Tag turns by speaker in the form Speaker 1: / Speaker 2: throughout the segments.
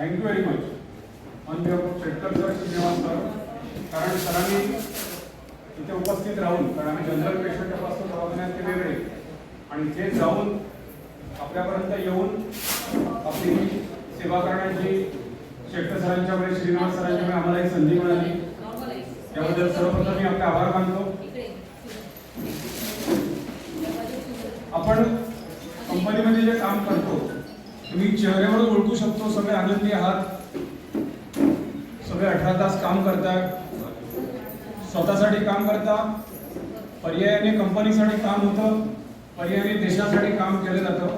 Speaker 1: Thank you very much on behalf of Shetkar sir, Srinivas sir. कारण सरांनी इथे उपस्थित राहून, कारण आम्ही जनरल पेशंट तपासतो दवाखान्यात ते वेगळे, आणि ते जाऊन आपल्यापर्यंत येऊन आपली सेवा करण्याची शेटकर सरांच्यामुळे, श्रीनिवास सरांच्यामुळे आम्हाला एक संधी मिळाली. त्याबद्दल सर्वप्रथम मी आपले आभार मानतो. आपण कंपनीमध्ये जे काम करतो तुम्ही चेहऱ्यावर ओळखू शकतो, सगळे आनंदी आहात, सगळे 18 तास काम करतात, स्वतःसाठी काम करता, पर्यायाने कंपनीसाठी काम होतं, पर्यायाने देशासाठी काम केलं जातं.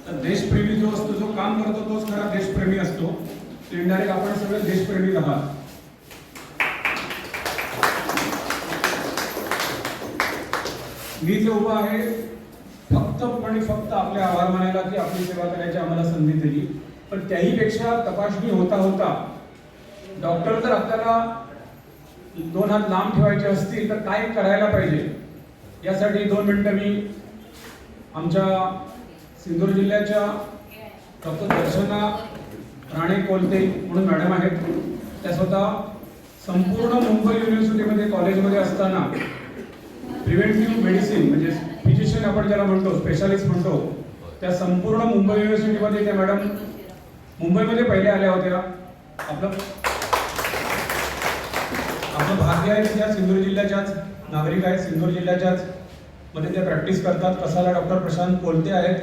Speaker 1: तर देशप्रेमी जो असतो, जो काम करतो तोच खरा देशप्रेमी असतो. इनडायरेक्ट आपण सगळे देशप्रेमी आहात. मी जे उभा आहे फक्त आपले आभार मानायला की आपली सेवा करायची आम्हाला संधी दिली. पण त्याही पेक्षा तपासणी होता होता डॉक्टर जर आपल्याला 2 हात लांब ठेवायचे असतील तर काय करायला पाहिजे यासाठी 2 मिनिटं मी आमच्या सिंधुदुर्ग जिल्ह्याच्या डॉक्टर दर्शना राणे कोलते म्हणून मॅडम आहेत. त्या स्वतः संपूर्ण मुंबई युनिव्हर्सिटीमध्ये कॉलेजमध्ये असताना प्रिव्हेंटिव्ह मेडिसिन म्हणजे फिजिशियन आपण ज्याला म्हणतो, स्पेशालिस्ट म्हणतो, त्या संपूर्ण मुंबई युनिव्हर्सिटीमध्ये त्या मॅडम मुंबईमध्ये पहिले आल्या होत्या. आपलं भाग्य आहे की त्या सिंधुदुर्ग जिल्ह्याच्याच नागरिक आहेत, सिंधुदुर्ग जिल्ह्याच्याच मध्ये त्या प्रॅक्टिस करतात. कसाला डॉक्टर प्रशांत कोलते आहेत,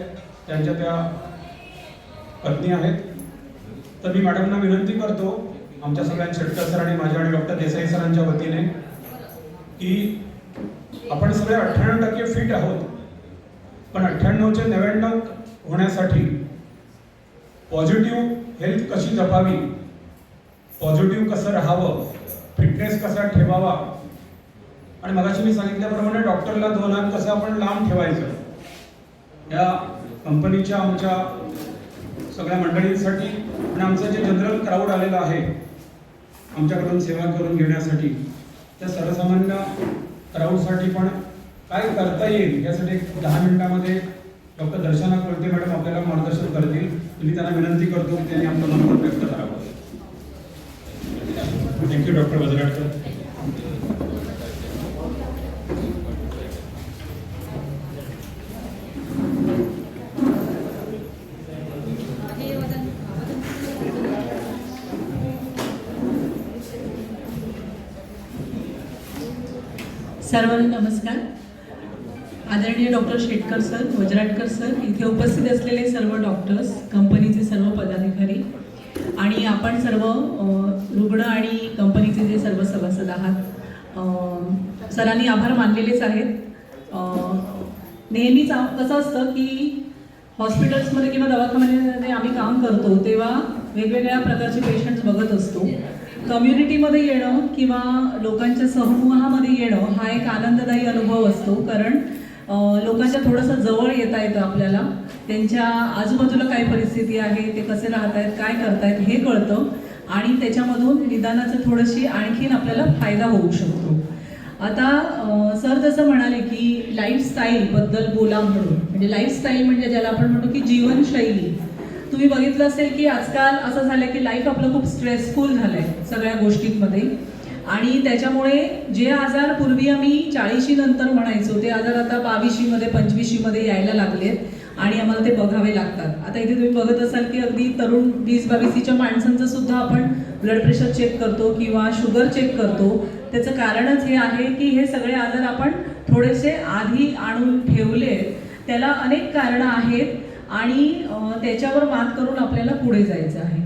Speaker 1: त्यांच्या त्या पत्नी आहेत. तर मी मॅडमना विनंती करतो आमच्या सगळ्या शेटकर सर आणि माझ्या आणि डॉक्टर देसाई सरांच्या वतीने की आपण सगळे 98% फिट आहोत, पण 98चे 99 होण्यासाठी पॉझिटिव्ह हेल्थ कशी जपावी, पॉझिटिव्ह कसं राहावं, फिटनेस कसा ठेवावा, आणि मगाशी मी सांगितल्याप्रमाणे डॉक्टरला 2 हात कसं आपण लांब ठेवायचं, या कंपनीच्या आमच्या सगळ्या मंडळींसाठी आणि आमचं जे जनरल क्राऊड आलेलं आहे आमच्याकडून सेवा करून घेण्यासाठी, त्या सर्वसामान्य क्राऊडसाठी पण काय करता येईल यासाठी 10 मिनिटांमध्ये डॉक्टर दर्शना कोलते मॅडम आपल्याला मार्गदर्शन करतील. मी त्यांना विनंती करतो की त्यांनी आपलं मत व्यक्त करावं. Thank you doctor Vajradkar.
Speaker 2: सर्वांना नमस्कार. आदरणीय doctor Shetkar sir, Vajratkar sir, इथे उपस्थित असलेले सर्व डॉक्टर्स, कंपनीचे सर्व पदाधिकारी आणि आपण सर्व रुग्ण आणि कंपनीचे जे सर्व सभासद आहात, सरांनी आभार मानलेलेच आहेत. नेहमीच कसं असतं की हॉस्पिटल्समध्ये किंवा दवाखान्यामध्ये आम्ही काम करतो तेव्हा वेगवेगळ्या प्रकारचे पेशंट्स बघत असतो. कम्युनिटीमध्ये येणं किंवा लोकांच्या समूहामध्ये येणं हा एक आनंददायी अनुभव असतो, कारण लोकांच्या थोडंसं जवळ येता येतं आपल्याला, त्यांच्या आजूबाजूला काय परिस्थिती आहे, ते कसे राहत आहेत, काय करतायत हे कळतं आणि त्याच्यामधून निदानाचं थोडीशी आणखीन आपल्याला फायदा होऊ शकतो. आता सर जसं म्हणाले की लाईफस्टाईलबद्दल बोला म्हणून, म्हणजे लाईफस्टाईल म्हणजे ज्याला आपण म्हणतो की जीवनशैली. तुम्ही बघितलं असेल की आजकाल असं झालं की लाईफ आपलं खूप स्ट्रेसफुल झालं आहे सगळ्या गोष्टींमध्ये, आणि त्याच्यामुळे जे आजार पूर्वी आम्ही 40शी नंतर म्हणायचो ते आजार आता 22शीमध्ये 25शीमध्ये यायला लागलेत आणि आम्हाला ते बघावे लागतात. आता इथे तुम्ही बघत असाल की अगदी तरुण 20-22च्या माणसांचं सुद्धा आपण ब्लड प्रेशर चेक करतो किंवा शुगर चेक करतो. त्याचं कारणच हे आहे की हे सगळे आजार आपण थोडेसे आधी आणून ठेवले. त्याला अनेक कारणं आहेत आणि त्याच्यावर मात करून आपल्याला पुढे जायचं आहे.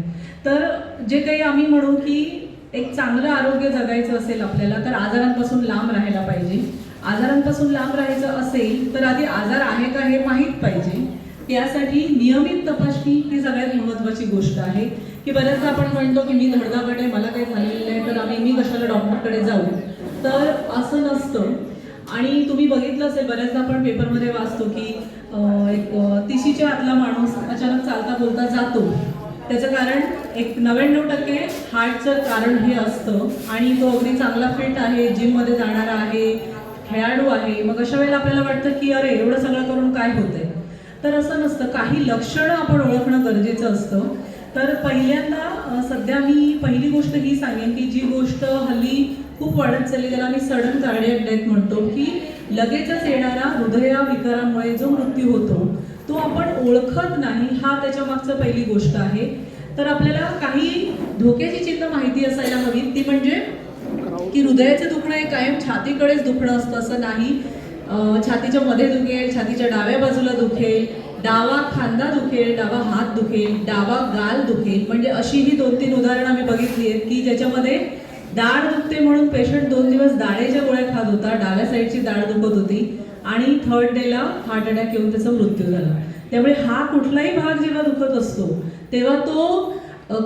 Speaker 2: तर जे काही आम्ही म्हणू की एक चांगलं आरोग्य जगायचं असेल आपल्याला तर आजारांपासून लांब राहायला पाहिजे. आजारांपासून लांब राहायचं असेल तर आधी आजार आहे का हे माहीत पाहिजे. त्यासाठी नियमित तपासणी ही सगळ्यात महत्त्वाची गोष्ट आहे. की बऱ्याचदा आपण म्हणतो की मी धडधाकट आहे, मला काही झालेलं नाही तर मी कशाला डॉक्टरकडे जाऊ, तर असं नसतं. आणि तुम्ही बघितलं असेल बऱ्याचदा आपण पेपरमध्ये वाचतो की एक 30च्या आतला माणूस अचानक चालता बोलता जातो. त्याचं कारण एक 99% हार्टचं कारण हे असतं आणि तो अगदी चांगला फिट आहे, जिममध्ये जाणारा आहे, खेळाडू आहे. मग अशा वेळेला आपल्याला वाटतं की अरे एवढं सगळं करून काय होतंय. तर असं नसतं. काही लक्षणं आपण ओळखणं गरजेचं असतं तर पहिल्यांदा सध्या मी पहिली गोष्ट ही सांगेन की जी गोष्ट हल्ली खूप वाढत चालली त्याला आम्ही सडन कार्डियक डेथ म्हणतो, की लगेचच येणारा हृदयविकारामुळे जो मृत्यू होतो तो आपण ओळखत नाही, हा त्याच्या मागचं पहिली गोष्ट आहे. तर आपल्याला काही धोक्याची चिन्ह माहिती असायला हवी, ती म्हणजे की हृदयाचं दुखणं हे कायम छातीकडेच दुखणं असतं असं नाही. छातीच्या मध्ये दुखेल, छातीच्या डाव्या बाजूला दुखेल, डावा खांदा दुखेल, डावा हात दुखेल, डावा गाल दुखेल. म्हणजे अशी ही 2-3 उदाहरणं आम्ही बघितली आहेत की ज्याच्यामध्ये दाढ दुखते म्हणून पेशंट 2 दिवस दाढेच्या गोळ्या खात होता, डाव्या साईडची दाढ दुखत होती आणि 3rd डेला हार्ट अटॅक येऊन त्याचा मृत्यू झाला. त्यामुळे हा कुठलाही भाग जेव्हा दुखत असतो तेव्हा तो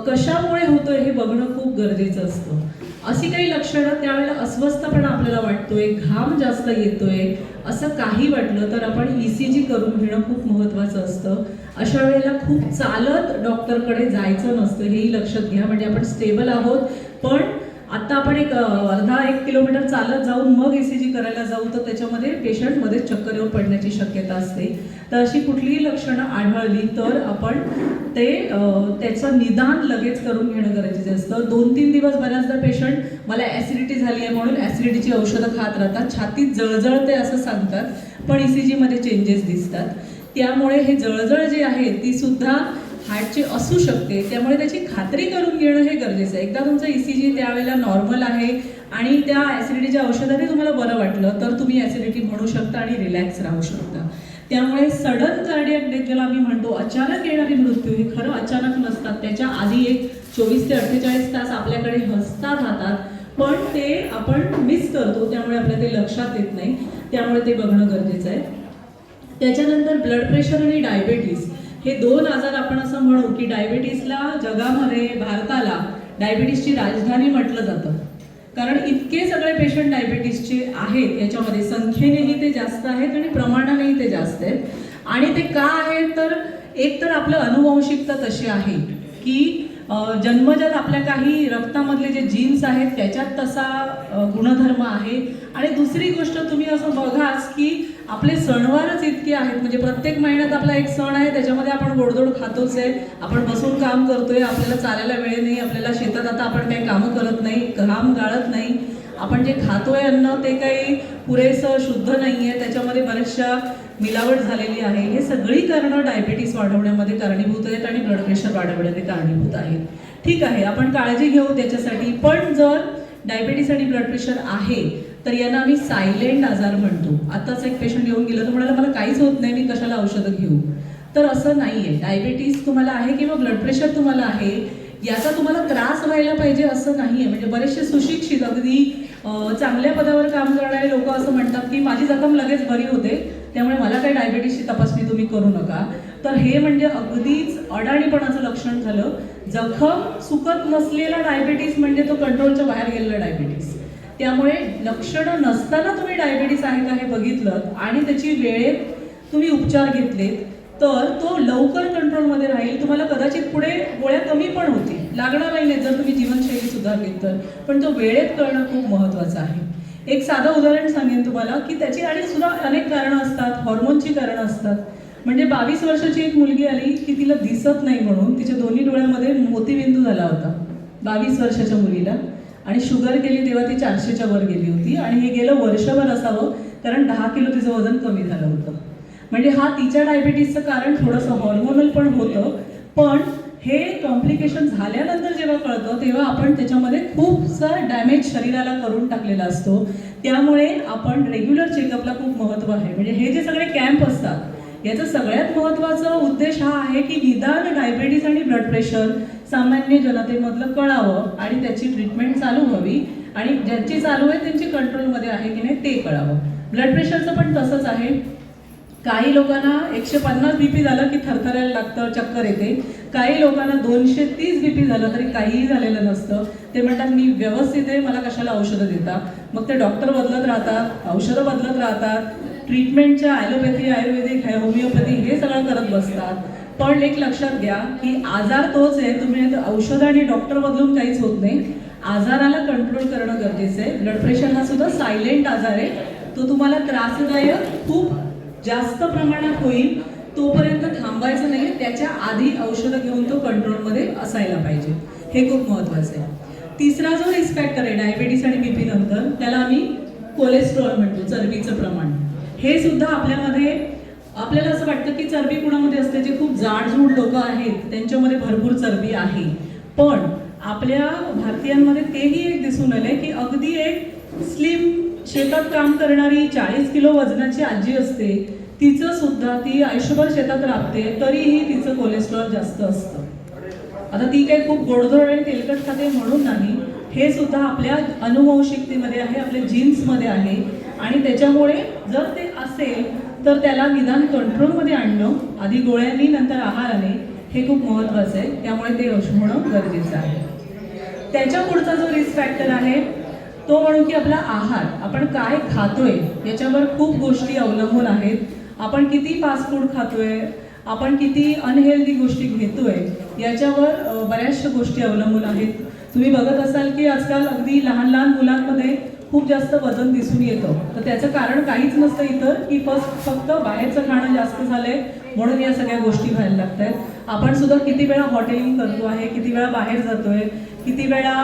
Speaker 2: कशामुळे होतोय हे बघणं खूप गरजेचं असतं. अशी काही लक्षणं त्यावेळेला अस्वस्थपणा आपल्याला वाटतोय, घाम जास्त येतोय, असं काही वाटलं तर आपण ECG करून घेणं खूप महत्त्वाचं असतं. अशा वेळेला खूप चालत डॉक्टरकडे जायचं नसतं, हेही लक्षात घ्या. म्हणजे आपण स्टेबल आहोत पण आता आपण अर्धा 1 किलोमीटर चालत जाऊन मग ECG करायला जाऊ तर त्याच्यामध्ये पेशंटमध्ये चक्कर येऊन पडण्याची शक्यता असते. तर अशी कुठलीही लक्षणं आढळली तर आपण त्याचं निदान लगेच करून घेणं गरजेचं असतं. 2-3 दिवस बऱ्याचदा पेशंट मला ॲसिडिटी झाली आहे म्हणून ॲसिडिटीची औषधं खात राहतात, छातीत जळजळते असं सांगतात, पण ECGमध्ये चेंजेस दिसतात. त्यामुळे हे जळजळ जी आहे ती सुद्धा हार्टची असू शकते, त्यामुळे त्याची खात्री करून घेणं हे गरजेचं आहे. एकदा तुमचं ECG त्यावेळेला नॉर्मल आहे आणि त्या ॲसिडिटीच्या औषधाने तुम्हाला बरं वाटलं तर तुम्ही ॲसिडिटी म्हणू शकता आणि रिलॅक्स राहू शकता. त्यामुळे सडन कार्डियक डेथ ज्याला आम्ही म्हणतो, अचानक येणारी मृत्यू, हे खरं अचानक नसतात. त्याच्या आधी एक 24 ते 48 तास आपल्याकडे हसतात राहतात, पण ते आपण मिस करतो, त्यामुळे आपल्या ते लक्षात येत नाही. त्यामुळे ते बघणं गरजेचं आहे. त्याच्यानंतर ब्लड प्रेशर आणि डायबेटीस हे 2 आजार आपण असं म्हणू की डायबिटीसला जगामध्ये, भारताला डायबिटीसची राजधानी म्हटलं जातं, कारण इतके सगळे पेशंट डायबिटीसचे आहेत. याच्यामध्ये संख्येनेही ते जास्त आहेत आणि प्रमाणानेही ते जास्त आहेत. आणि ते का आहे तर एक तर आपलं अनुवंशिकता तशी आहे की जन्मजात आपल्या काही रक्तामधले जे जीन्स आहेत त्याच्यात तसा गुणधर्म आहे. आणि दुसरी गोष्ट तुम्ही असं बघाच की आपले सणवारच इतके आहेत, म्हणजे प्रत्येक महिन्यात आपला एक सण आहे, त्याच्यामध्ये आपण गोडधोड खातोच आहे, आपण बसून काम करतोय, आपल्याला चालायला वेळ नाही, आपल्याला शेतात आता आपण काही कामं करत नाही, घाम गाळत नाही, आपण जे खातोय अन्न ते काही पुरेसं शुद्ध नाही आहे, त्याच्यामध्ये बऱ्याचशा मिलावट झालेली आहे. हे सगळी कारणं डायबिटीस वाढवण्यामध्ये कारणीभूत आहेत आणि ब्लड प्रेशर वाढवण्यामध्ये कारणीभूत आहेत. ठीक आहे, आपण काळजी घेऊ त्याच्यासाठी. पण जर डायबिटीस आणि ब्लड प्रेशर आहे तर यांना आम्ही सायलेंट आजार म्हणतो. आताच एक पेशंट येऊन गेलं तर म्हणाला मला काहीच होत नाही, मी कशाला औषधं घेऊ. तर असं नाही आहे. डायबिटीस तुम्हाला आहे किंवा ब्लड प्रेशर तुम्हाला आहे, याचा तुम्हाला त्रास व्हायला पाहिजे असं नाही आहे. म्हणजे बरेचसे सुशिक्षित अगदी चांगल्या पदावर काम करणारे लोक असं म्हणतात की माझी जखम लगेच बरी होते, त्यामुळे मला काही डायबिटीसची तपासणी तुम्ही करू नका. तर हे म्हणजे अगदीच अडाणीपणाचं लक्षण झालं. जखम सुकत नसलेला डायबिटीस म्हणजे तो कंट्रोलच्या बाहेर गेलेला डायबिटीस. त्यामुळे लक्षणं नसताना तुम्ही डायबिटीस आहे का हे बघितलं आणि त्याची वेळेत तुम्ही उपचार घेतलेत तर तो लवकर कंट्रोलमध्ये राहील. तुम्हाला कदाचित पुढे गोळ्या कमी पण होतील, लागणार नाही जर तुम्ही जीवनशैली सुधारली तर, पण तो वेळेत करणं खूप महत्त्वाचं आहे. एक साधं उदाहरण सांगेन तुम्हाला की त्याची आणि सुद्धा अनेक कारणं असतात, हॉर्मोनची कारणं असतात. म्हणजे 22 वर्षाची एक मुलगी आली की तिला दिसत नाही म्हणून तिच्या दोन्ही डोळ्यामध्ये मोतीबिंदू झाला होता 22 वर्षाच्या मुलीला, आणि शुगर केली तेव्हा ती 400च्या वर गेली होती आणि हे गेलं वर्षभर असावं, कारण 10 किलो तिचं वजन कमी झालं होतं. म्हणजे हा तिच्या डायबिटीसचं कारण थोडंसं हॉर्मोनल पण होतं, पण हे कॉम्प्लिकेशन झाल्यानंतर जेव्हा कळतं तेव्हा आपण त्याच्यामध्ये खूपसा डॅमेज शरीराला करून टाकलेला असतो. त्यामुळे आपण रेग्युलर चेकअपला खूप महत्त्व आहे. म्हणजे हे जे सगळे कॅम्प असतात याचा सगळ्यात महत्त्वाचा उद्देश हा आहे की निदान डायबिटीस आणि ब्लड प्रेशर सामान्य जनतेमधलं कळावं आणि त्याची ट्रीटमेंट चालू व्हावी, आणि ज्यांची चालू आहे त्यांची कंट्रोलमध्ये आहे की नाही ते कळावं. ब्लड प्रेशरचं पण तसंच आहे. काही लोकांना 150 BP झालं की थरथरायला लागतं, चक्कर येते. काही लोकांना 230 BP झालं तरी काहीही झालेलं नसतं. ते म्हणतात मी व्यवस्थित आहे, मला कशाला औषधं देता. मग ते डॉक्टर बदलत राहतात, औषधं बदलत राहतात, ट्रीटमेंटच्या ॲलोपॅथी, आयुर्वेदिक, होमिओपॅथी हे सगळं करत बसतात. पण एक लक्षात घ्या की आजार तोच आहे, तुम्ही औषधं आणि डॉक्टर बदलून काहीच होत नाही. आजाराला कंट्रोल करणं गरजेचं आहे. ब्लड प्रेशर हा सुद्धा सायलेंट आजार आहे, तो तुम्हाला त्रासदायक खूप जास्त प्रमाणात होईल तोपर्यंत थांबा. थांबायचं नाही, त्याच्या आधी औषधं घेऊन तो कंट्रोलमध्ये असायला पाहिजे. हे खूप महत्त्वाचं आहे. तिसरा जो रिस्क फॅक्टर आहे डायबिटीस आणि बीपी नंतर, त्याला आम्ही कोलेस्ट्रॉल म्हणतो, चरबीचं प्रमाण. हे सुद्धा आपल्यामध्ये, आपल्याला असं वाटतं की चरबी कुणामध्ये असते, जे खूप जाडजूड लोक आहेत त्यांच्यामध्ये भरपूर चरबी आहे. पण आपल्या भारतीयांमध्ये तेही एक दिसून आलंय की अगदी एक स्लिम शेतात काम करणारी 40 किलो वजनाची आजी असते, तिचं सुद्धा, ती आयुष्यभर शेतात राबते तरीही तिचं कोलेस्ट्रॉल जास्त असतं. आता ती काही खूप गोडधोड आणि तेलकट खाते म्हणून नाही, हे सुद्धा आपल्या अनुवंशिकतेमध्ये आहे, आपल्या जीन्समध्ये आहे. आणि त्याच्यामुळे जर ते असेल तर त्याला निदान कंट्रोलमध्ये आणणं, आधी गोळ्यांनी नंतर आहाराने, हे खूप महत्त्वाचं आहे. त्यामुळे ते होणं गरजेचं आहे. त्याच्या पुढचा जो रिस्क फॅक्टर आहे तो म्हणू की आपला आहार, आपण काय खातोय याच्यावर खूप गोष्टी अवलंबून आहेत. आपण किती फास्ट फूड खातोय, आपण किती अनहेल्दी गोष्टी घेतोय, याच्यावर बऱ्याचशा गोष्टी अवलंबून आहेत. तुम्ही बघत असाल की आजकाल अगदी लहान लहान मुलांमध्ये खूप जास्त वजन दिसून येतं. तर त्याचं कारण काहीच नसतं इतर की फक्त बाहेरचं खाणं जास्त झालंय म्हणून या सगळ्या गोष्टी व्हायला लागत आहेत. आपण सुद्धा किती वेळा हॉटेलिंग करतो आहे, किती वेळा बाहेर जातोय, किती वेळा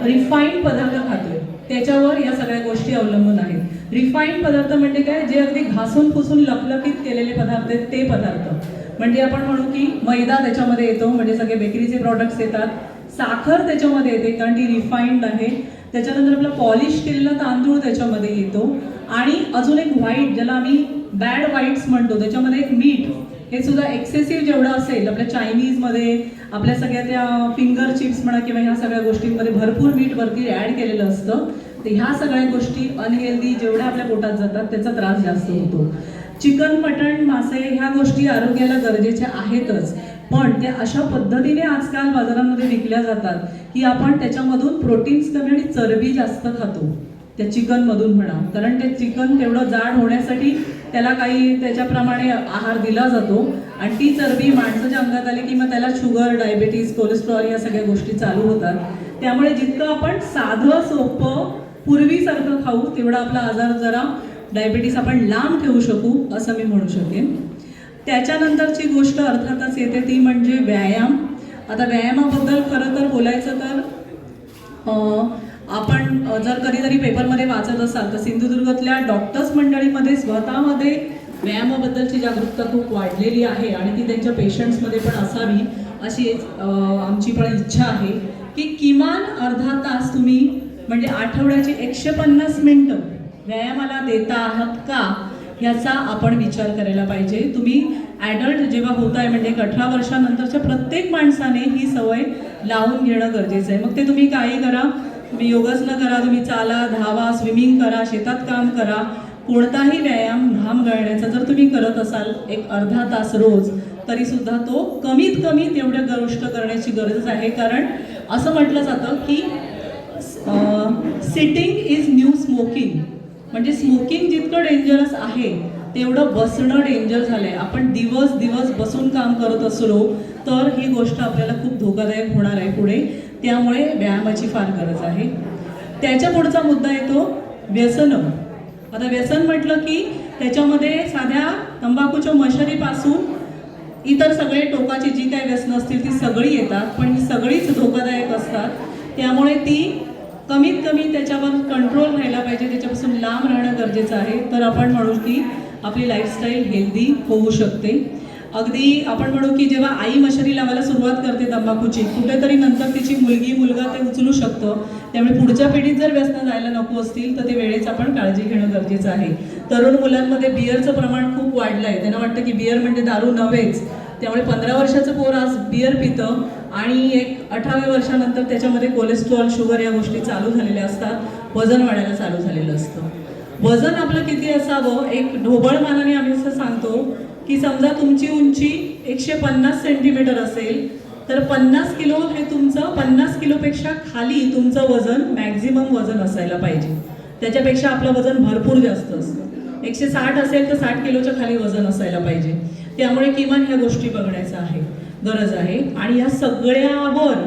Speaker 2: रिफाईंड पदार्थ खातोय, त्याच्यावर या सगळ्या गोष्टी अवलंबून आहेत. रिफाईंड पदार्थ म्हणजे काय, जे अगदी घासून पुसून लखलखीत केलेले पदार्थ आहेत ते पदार्थ. म्हणजे आपण म्हणू की मैदा त्याच्यामध्ये येतो, म्हणजे सगळे बेकरीचे प्रॉडक्ट्स येतात. साखर त्याच्यामध्ये येते कारण ती रिफाईंड आहे. त्याच्यानंतर आपला पॉलिश केलेला तांदूळ त्याच्यामध्ये येतो. आणि अजून एक व्हाईट, ज्याला आम्ही बॅड व्हाईट्स म्हणतो, त्याच्यामध्ये एक मीठ, हे सुद्धा एक्सेसिव्ह जेवढं असेल, आपल्या चायनीजमध्ये, आपल्या सगळ्या त्या फिंगर चिप्स म्हणा किंवा ह्या सगळ्या गोष्टींमध्ये भरपूर मीठ वरती ॲड केलेलं असतं. तर ह्या सगळ्या गोष्टी अनहेल्दी जेवढ्या आपल्या पोटात जातात त्याचा त्रास जास्त होतो. चिकन, मटण, मासे ह्या गोष्टी आरोग्याला गरजेच्या आहेतच, पण त्या अशा पद्धतीने आजकाल बाजारामध्ये विकल्या जातात की आपण त्याच्यामधून प्रोटीन्स कमी आणि चरबी जास्त खातो त्या चिकनमधून म्हणा. कारण ते चिकन तेवढं जाड होण्यासाठी त्याला काही त्याच्याप्रमाणे आहार दिला जातो आणि ती चरबी माणसाच्या अंगात आली की मग त्याला शुगर, डायबिटीज, कोलेस्ट्रॉल या सगळ्या गोष्टी चालू होतात. त्यामुळे जितकं आपण साधं सोपं पूर्वीसारखं खाऊ तेवढा आपला आजार जरा डायबिटीस आपण लांब ठेवू शकू असं मी म्हणू शकेन. त्याच्यानंतरची गोष्ट अर्थातच येते ती म्हणजे व्यायाम. आता व्यायामाबद्दल खरं तर बोलायचं तर आपण जर कधीतरी पेपरमध्ये वाचत असाल तर सिंधुदुर्गातल्या डॉक्टर्स मंडळीमध्ये स्वतःमध्ये व्यायामाबद्दलची जागरूकता खूप वाढलेली आहे आणि ती त्यांच्या पेशंट्समध्ये पण असावी अशी आमची पण इच्छा आहे की किमान अर्धा तास तुम्ही, म्हणजे आठवड्याची 150 मिनिटं व्यायामाला देता आहात का ह्याचा आपण विचार करायला पाहिजे. तुम्ही ॲडल्ट जेव्हा होताय, म्हणजे 18 वर्षानंतरच्या प्रत्येक माणसाने ही सवय लावून घेणं गरजेचं आहे. मग ते तुम्ही काही करा, तुम्ही योगासनं करा, तुम्ही चाला, धावा, स्विमिंग करा, शेतात काम करा, कोणताही व्यायाम घाम गळण्याचा जर तुम्ही करत असाल एक अर्धा तास रोज, तरी सुद्धा तो कमीत कमी तेवढ्या गोष्ट करण्याची गरज आहे. कारण असं म्हटलं जातं की सिटिंग इज न्यू स्मोकिंग, म्हणजे स्मोकिंग जितकं डेंजरस आहे तेवढं बसणं डेंजर झालंय. आपण दिवस दिवस बसून काम करत असलो तर ही गोष्ट आपल्याला खूप धोकादायक होणार आहे पुढे. त्यामुळे व्यायामाची फार गरज आहे. त्याच्या पुढचा मुद्दा येतो व्यसनं. आता व्यसन म्हटलं की त्याच्यामध्ये साध्या तंबाखूच्या मशारीपासून इतर सगळे टोकाची जी काही व्यसनं असतील ती सगळी येतात, पण ही सगळीच धोकादायक असतात. त्यामुळे ती कमीत कमी त्याच्यावर कंट्रोल राहायला पाहिजे, त्याच्यापासून लांब राहणं गरजेचं आहे. तर आपण म्हणू की आपली लाईफस्टाईल हेल्दी होऊ शकते. अगदी आपण म्हणू की जेव्हा आई मशारी लावायला सुरुवात करते तंबाखूची, कुठेतरी नंतर तिची मुलगी मुलगा ते उचलू शकतं. त्यामुळे पुढच्या पिढीत जर व्यसन जायला नको असतील तर ते वेळेच आपण काळजी घेणं गरजेचं आहे. तरुण मुलांमध्ये बिअरचं प्रमाण खूप वाढलं आहे. त्यांना वाटतं की बिअर म्हणजे दारू नव्हेच. त्यामुळे 15 वर्षाचं पोर आज बिअर पितं आणि एक 18व्या वर्षानंतर त्याच्यामध्ये कोलेस्ट्रॉल, शुगर या गोष्टी चालू झालेल्या असतात. वजन वाढायला चालू झालेलं असतं. वजन आपलं किती असावं, एक ढोबळ मानाने आम्ही असं सांगतो की समजा तुमची उंची 150 सेंटीमीटर असेल तर 50 किलो हे तुमचं, 50 किलोपेक्षा खाली तुमचं वजन, मॅक्झिमम वजन असायला पाहिजे. त्याच्यापेक्षा आपलं वजन भरपूर जास्त असतं. 160 असेल तर 60 किलोच्या खाली वजन असायला पाहिजे. त्यामुळे किमान ह्या गोष्टी बघण्याचा आहे, गरज आहे. आणि या सगळ्यावर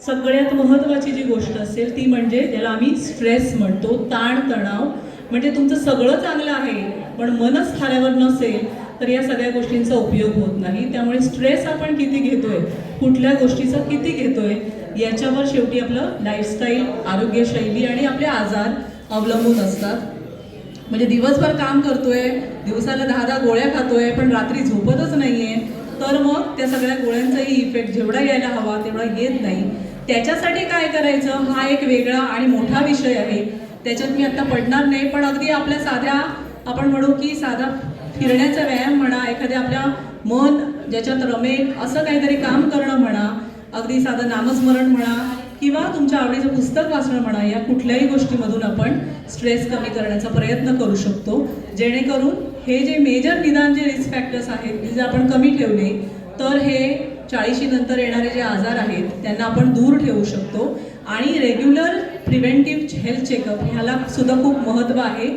Speaker 2: सगळ्यात महत्त्वाची जी गोष्ट असेल ती म्हणजे ज्याला आम्ही स्ट्रेस म्हणतो, ताणतणाव. म्हणजे तुमचं सगळं चांगलं आहे पण मनच थाऱ्यावर नसेल तर या सगळ्या गोष्टींचा उपयोग होत नाही. त्यामुळे स्ट्रेस आपण किती घेतोय, कुठल्या गोष्टीचा किती घेतोय, याच्यावर शेवटी आपलं लाईफस्टाईल, आरोग्यशैली आणि आपले आजार अवलंबून असतात. म्हणजे दिवसभर काम करतोय, दिवसाला 10 गोळ्या खातोय, पण रात्री झोपतच नाहीये, तर मग त्या सगळ्या गोळ्यांचाही इफेक्ट जेवढा यायला हवा तेवढा येत नाही. त्याच्यासाठी काय करायचं हा एक वेगळा आणि मोठा विषय आहे, त्याच्यात मी आता पडणार नाही. पण अगदी आपल्या साध्या, आपण म्हणू की साधा फिरण्याचा व्यायाम म्हणा, एखाद्या आपल्या मन ज्याच्यात रमेल असं काहीतरी काम करणं म्हणा, अगदी साधं नामस्मरण म्हणा, किंवा तुमच्या आवडीचं पुस्तक वाचणं म्हणा, या कुठल्याही गोष्टीमधून आपण स्ट्रेस कमी करण्याचा प्रयत्न करू शकतो, जेणेकरून हे जे मेजर निदान जे रिस्क फॅक्टर्स आहेत ते जर आपण कमी ठेवले तर हे 40 नंतर येणारे जे आजार आहेत त्यांना आपण दूर ठेवू शकतो. आणि रेग्युलर प्रिव्हेंटिव्ह हेल्थ चेकअप ह्याला सुद्धा खूप महत्त्व आहे.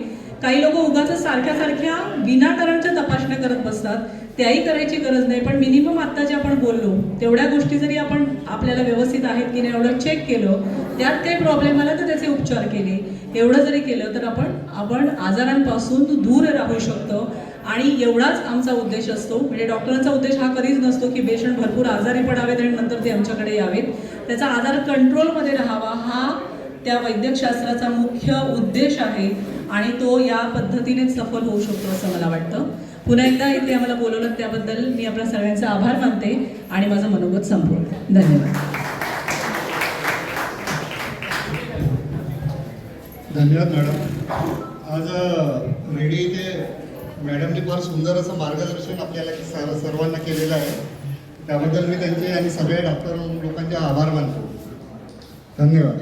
Speaker 2: काही लोक उगाच सारख्या विनाकारणच्या तपासण्या करत बसतात, त्याही करायची गरज नाही. पण मिनिमम आत्ता जे आपण बोललो तेवढ्या गोष्टी जरी आपण आपल्याला व्यवस्थित आहेत की नाही एवढं चेक केलं, त्यात काही प्रॉब्लेम आला तर त्याचे उपचार केले, एवढं जरी केलं तर आपण आजारांपासून दूर राहू शकतो. आणि एवढाच आमचा उद्देश असतो. म्हणजे डॉक्टरांचा उद्देश हा कधीच नसतो की पेशंट भरपूर आजारी पडावेत आणि नंतर ते आमच्याकडे यावेत. त्याचा आजार कंट्रोलमध्ये राहावा हा त्या वैद्यकशास्त्राचा मुख्य उद्देश आहे आणि तो या पद्धतीनेच सफल होऊ शकतो असं मला वाटतं. पुन्हा एकदा इथे आम्हाला बोलवलं त्याबद्दल मी आपल्या सगळ्यांचा आभार मानते आणि माझं मनोगत संपवते. धन्यवाद.
Speaker 3: धन्यवाद मॅडम. आज रेडी इथे मॅडमने फार सुंदर असं मार्गदर्शन आपल्याला सर्वांना केलेलं आहे. त्याबद्दल मी त्यांचे आणि सगळ्या डॉक्टर लोकांचे आभार मानतो. धन्यवाद.